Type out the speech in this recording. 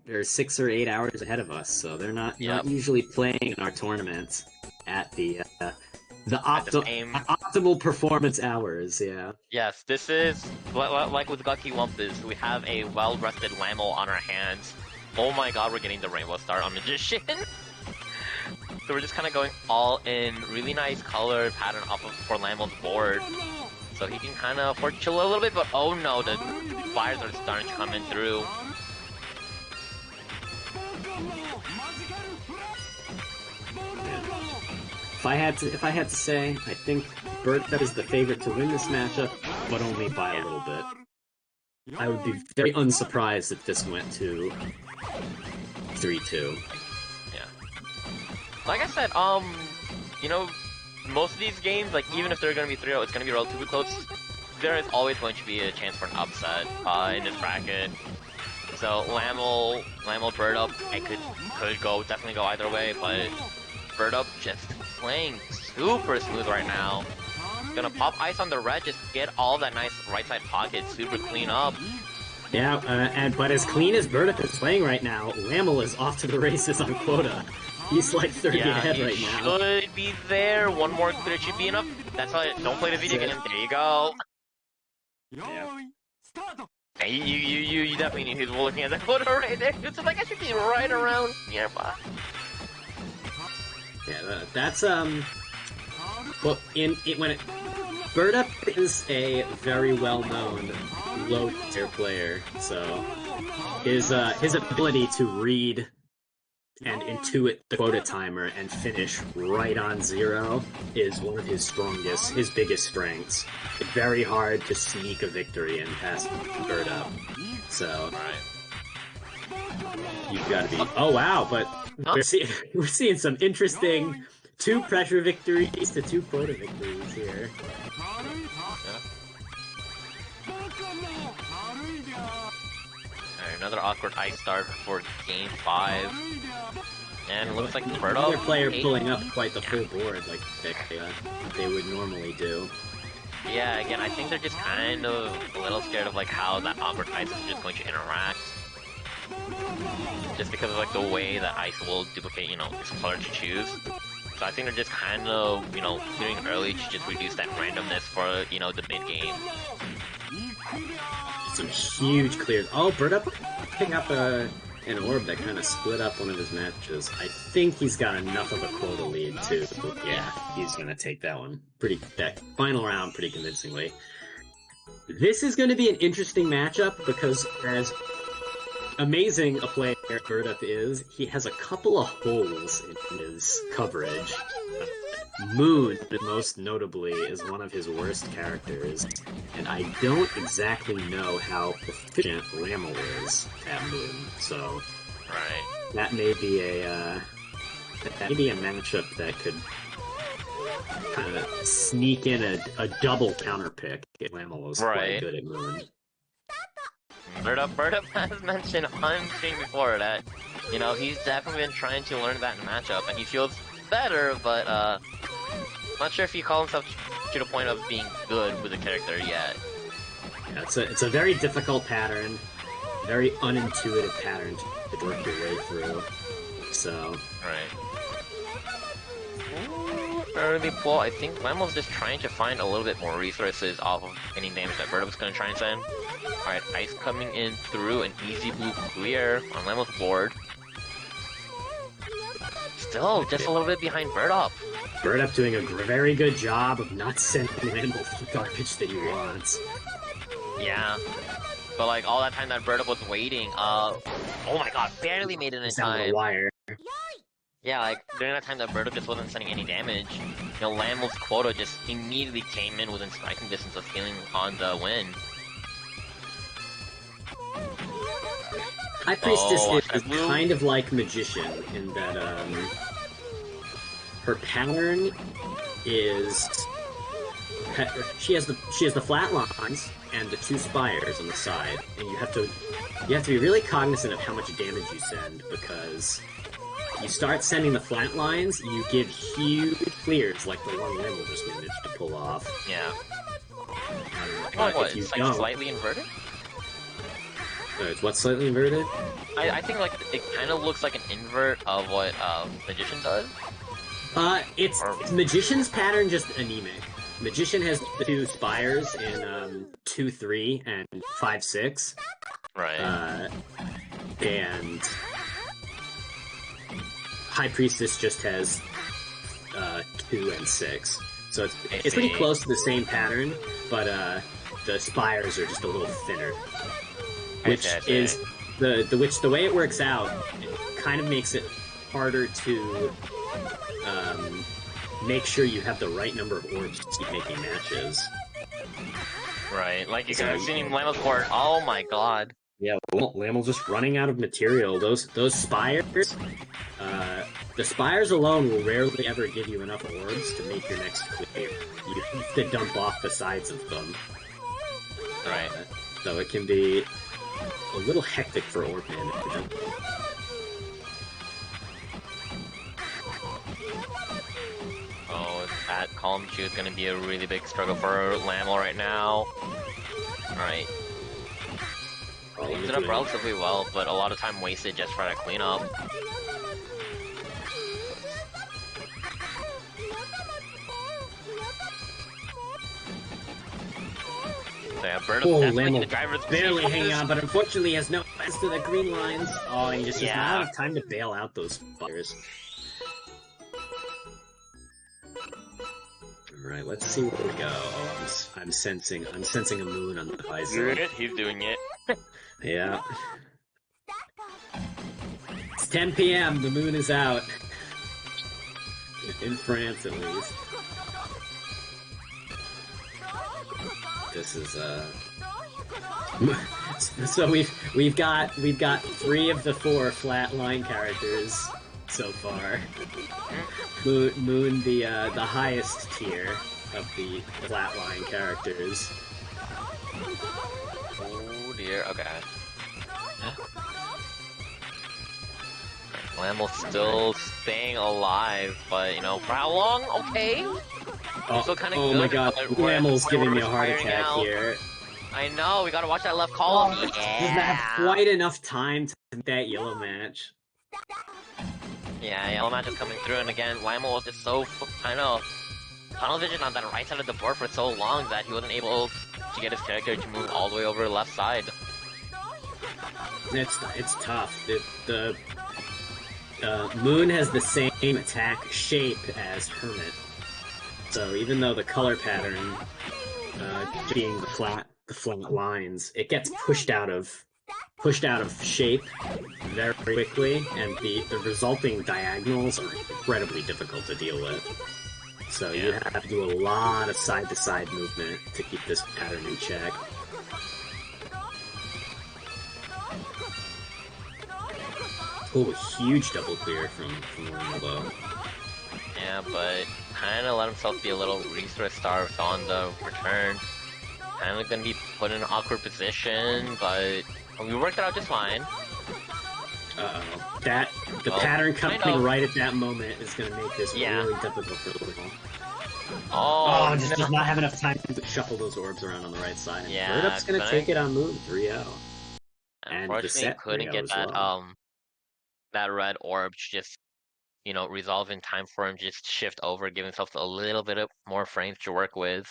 they're 6 or 8 hours ahead of us, so they're not usually playing in our tournaments at the optimal performance hours. Yeah. Yes, this is like with Lucky Wumpus. We have a well-rested laml on our hands. Oh my god, we're getting the Rainbow Star on Magician. So we're just kind of going all in. Really nice color pattern off of for laml's board. So he can kind of afford to chill a little bit, but oh no, the fires are starting to come in through. If I had to say, I think birdup is the favorite to win this matchup, but only by a little bit. I would be very unsurprised if this went to 3-2. Yeah. Like I said, you know, most of these games, like even if they're going to be 3-0, it's going to be relatively close. There is always going to be a chance for an upset in this bracket. So laml, birdup, I could definitely go either way, but birdup just playing super smooth right now. Gonna pop ice on the red, just get all that nice right side pocket, super clean up. Yeah, but as clean as birdup is playing right now, laml is off to the races on quota. He's like 30 ahead right now. Should be there. One more clear should be enough. That's why don't play the video game. There you go. Yeah. Hey, you definitely need. He's looking at the quota right there. It's like I should be right around nearby. Yeah, that's when birdup is a very well-known low-tier player, so his ability to read and intuit the quota timer and finish right on 0 is one of his biggest strengths. It's very hard to sneak a victory in past birdup, so you've got to be. Oh wow, but. We're seeing some interesting 2 pressure victories to 2 quota victories here. Alright, another awkward ice start for game 5. And it looks like another player pulling up quite the full board like they would normally do. Yeah, again, I think they're just kind of a little scared of like how that awkward ice is just going to interact. Just because of like the way that ice will duplicate, you know, its color to choose. So I think they're just kind of, you know, clearing early to just reduce that randomness for, you know, the mid game. Some huge clears. Oh, birdup picking up an orb that kind of split up one of his matches. I think he's got enough of a quota lead too. Yeah, he's gonna take that one. That final round pretty convincingly. This is going to be an interesting matchup because as amazing a player birdup is, he has a couple of holes in his coverage. Moon, most notably, is one of his worst characters, and I don't exactly know how proficient laml is at Moon, so that may be a matchup that could kind of sneak in a double counter pick if laml is quite good at Moon. birdup has mentioned on stream before that, you know, he's definitely been trying to learn that matchup, and he feels better, but not sure if he calls himself to the point of being good with the character yet. Yeah, it's a very difficult pattern, very unintuitive pattern to work your way through. So early pull. I think laml's just trying to find a little bit more resources off of any damage that birdup's going to try and send. Alright, ice coming in through an easy blue clear on laml's board. Still just a little bit behind birdup. birdup doing a very good job of not sending laml the garbage that he wants. Yeah. But like all that time that birdup was waiting, oh my god, barely made it in time. The wire. Yeah, like during that time that birdup just wasn't sending any damage, you know, laml's quota just immediately came in within striking distance of healing on the win. High Priestess is kind of like Magician in that her pattern is she has the flat lines and the 2 spires on the side, and you have to be really cognizant of how much damage you send, because you start sending the flat lines, you give huge clears like the one Laml just managed to pull off. Yeah. But What, if you it's don't, like slightly inverted? It's what's slightly inverted? I think like it kind of looks like an invert of what Magician does. It's Or Magician's pattern just anemic. Magician has the two spires in 2-3 and 5-6. right. Uh, and High Priestess just has 2 and 6. So I it's pretty see. close to the same pattern, but the spires are just a little thinner. I see. Which I see. is the way it works out, it kind of makes it harder to um, make sure you have the right number of orbs to keep making matches. Right. Like you could So have seen Llamo's court. Oh my god. yeah, laml just running out of material. Those spires, uh, the spires alone will rarely ever give you enough orbs to make your next clear. You have to dump off the sides of them. Right. So it can be a little hectic for Orb Man. Oh, that column Q is gonna be a really big struggle for Lamel right now. Alright. Cleans it up relatively well, but a lot of time wasted just for that cleanup. So yeah, birdup definitely the driver's barely hanging on, but unfortunately has no access to the green lines. Oh, he just does not have time to bail out those fires. Alright, let's see where we go. Oh, I'm sensing a moon on the horizon. He's doing it. Yeah. It's 10 p.m. The moon is out. In France, at least. This is so we've got 3 of the 4 flatline characters so far. Moon the highest tier of the flatline characters. Oh dear. Okay. Lamel's still staying alive, but you know, for how long? Okay. Still kind of oh good. My god, Lamel's giving me a heart attack here. I know, we gotta watch that left column. Doesn't have quite enough time to make that yellow match. Yeah, yellow match is coming through, and again, Lamel was just so kind of tunnel vision on that right side of the board for so long that he wasn't able to get his character to move all the way over the left side. It's tough. The Moon has the same attack shape as Hermit. So even though the color pattern being the flat lines, it gets pushed out of shape very quickly, and the resulting diagonals are incredibly difficult to deal with. So you have to do a lot of side-to-side movement to keep this pattern in check. Oh, huge double clear from Ronaldo. Yeah, but kind of let himself be a little resource starved on the return. Kind of gonna be put in an awkward position, but we worked it out just fine. Uh-oh. The pattern coming right at that moment is gonna make this really difficult for Little. Oh, just does not have enough time to shuffle those orbs around on the right side. And birdup's gonna take it on move 3-0. And the set couldn't get that that red orb just, you know, resolve in time for him just shift over, give himself a little bit of more frames to work with.